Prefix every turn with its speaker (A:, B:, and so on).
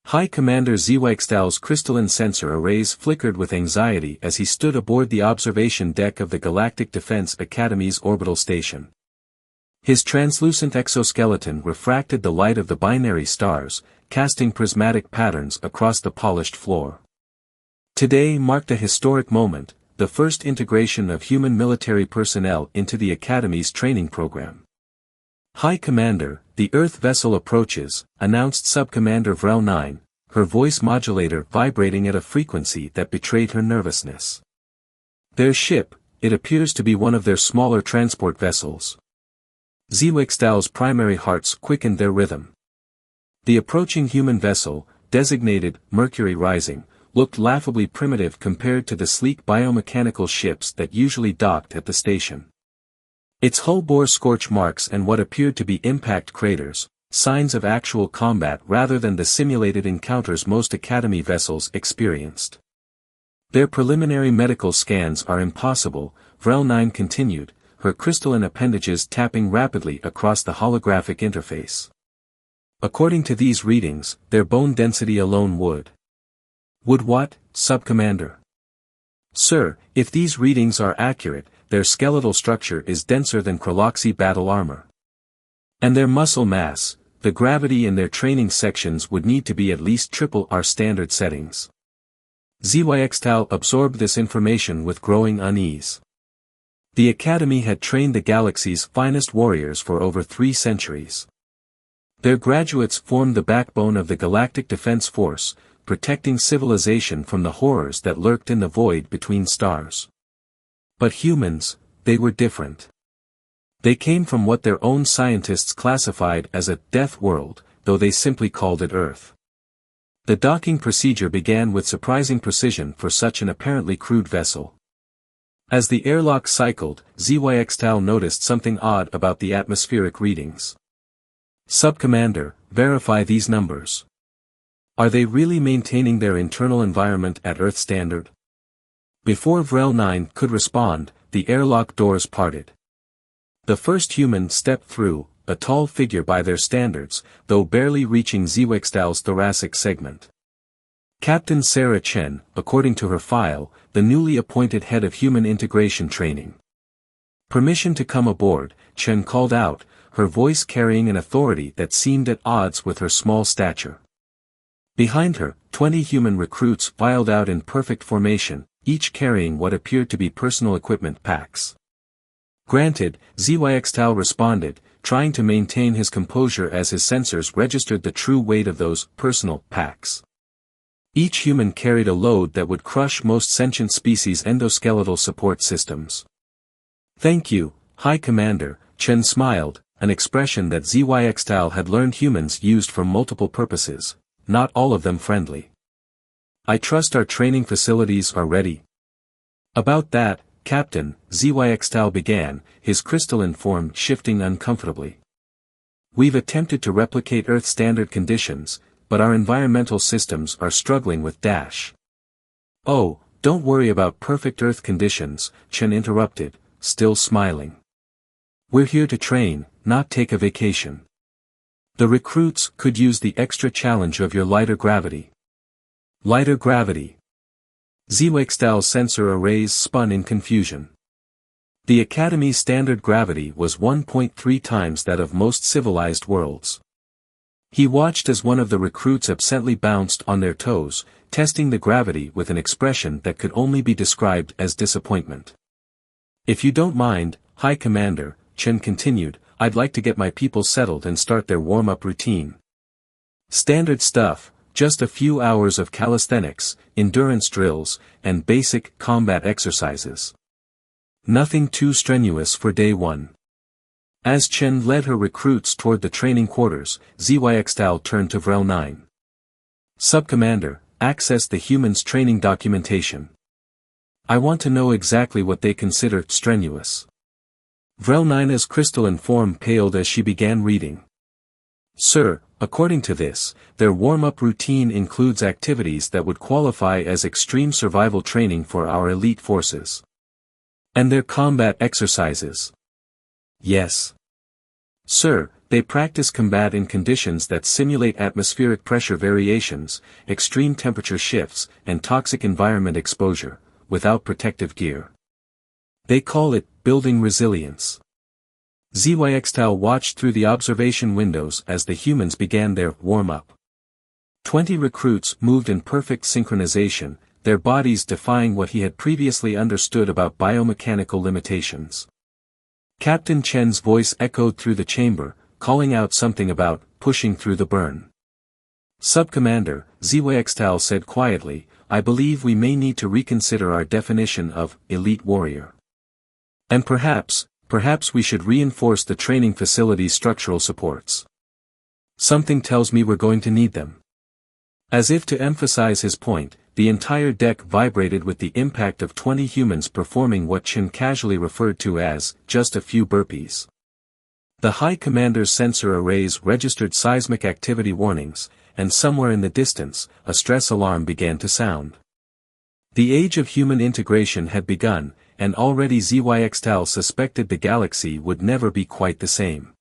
A: High Commander Zweigstal's crystalline sensor arrays flickered with anxiety as he stood aboard the observation deck of the Galactic Defense Academy's orbital station. His translucent exoskeleton refracted the light of the binary stars, casting prismatic patterns across the polished floor. Today marked a historic moment, the first integration of human military personnel into the Academy's training program. High Commander, the Earth vessel approaches, announced Subcommander Vrel 9, her voice modulator vibrating at a frequency that betrayed her nervousness. Their ship, it appears to be one of their smaller transport vessels. Zweigstal's primary hearts quickened their rhythm. The approaching human vessel, designated Mercury Rising, looked laughably primitive compared to the sleek biomechanical ships that usually docked at the station. Its hull bore scorch marks and what appeared to be impact craters, signs of actual combat rather than the simulated encounters most Academy vessels experienced. Their preliminary medical scans are impossible, Vrel 9 continued, her crystalline appendages tapping rapidly across the holographic interface. According to these readings, their bone density alone would. Would what, Subcommander? Sir, if these readings are accurate, their skeletal structure is denser than Kraloxi battle armor. And their muscle mass, the gravity in their training sections would need to be at least triple our standard settings. Zweigstal absorbed this information with growing unease. The Academy had trained the galaxy's finest warriors for over 3 centuries. Their graduates formed the backbone of the Galactic Defense Force, protecting civilization from the horrors that lurked in the void between stars. But humans, they were different. They came from what their own scientists classified as a death world, though they simply called it Earth. The docking procedure began with surprising precision for such an apparently crude vessel. As the airlock cycled, Zweigstal noticed something odd about the atmospheric readings. Subcommander, verify these numbers. Are they really maintaining their internal environment at Earth standard? Before Vrel 9 could respond, the airlock doors parted. The first human stepped through, a tall figure by their standards, though barely reaching Zweigstal's thoracic segment. Captain Sarah Chen, according to her file, the newly appointed head of human integration training. Permission to come aboard, Chen called out, her voice carrying an authority that seemed at odds with her small stature. Behind her, 20 human recruits filed out in perfect formation, each carrying what appeared to be personal equipment packs. Granted, Zweigstal responded, trying to maintain his composure as his sensors registered the true weight of those personal packs. Each human carried a load that would crush most sentient species' endoskeletal support systems. Thank you, High Commander, Chen smiled, an expression that Zweigstal had learned humans used for multiple purposes, not all of them friendly. I trust our training facilities are ready. About that, Captain, Zweigstal began, his crystalline form shifting uncomfortably. We've attempted to replicate Earth standard conditions, but our environmental systems are struggling with dash. Oh, don't worry about perfect Earth conditions, Chen interrupted, still smiling. We're here to train, not take a vacation. The recruits could use the extra challenge of your lighter gravity. Lighter gravity. Zweigstal's sensor arrays spun in confusion. The Academy's standard gravity was 1.3 times that of most civilized worlds. He watched as one of the recruits absently bounced on their toes, testing the gravity with an expression that could only be described as disappointment. If you don't mind, High Commander, Chen continued, I'd like to get my people settled and start their warm-up routine. Standard stuff, just a few hours of calisthenics, endurance drills, and basic combat exercises. Nothing too strenuous for day one. As Chen led her recruits toward the training quarters, Zweigstal turned to Vrel 9. Subcommander, access the humans' training documentation. I want to know exactly what they consider strenuous. Vrel 9's crystalline form paled as she began reading. Sir, according to this, their warm-up routine includes activities that would qualify as extreme survival training for our elite forces. And their combat exercises. Yes. Sir, They practice combat in conditions that simulate atmospheric pressure variations, extreme temperature shifts, and toxic environment exposure, without protective gear. They call it building resilience. ZYXTAL watched through the observation windows as the humans began their warm-up. 20 recruits moved in perfect synchronization, their bodies defying what he had previously understood about biomechanical limitations. Captain Chen's voice echoed through the chamber, calling out something about pushing through the burn. Sub-Commander, ZYXTAL said quietly, I believe we may need to reconsider our definition of elite warrior. And perhaps we should reinforce the training facility's structural supports. Something tells me we're going to need them. As if to emphasize his point, the entire deck vibrated with the impact of 20 humans performing what Chen casually referred to as just a few burpees. The High Commander's sensor arrays registered seismic activity warnings, and somewhere in the distance, a stress alarm began to sound. The age of human integration had begun, and already ZYXTAL suspected the galaxy would never be quite the same.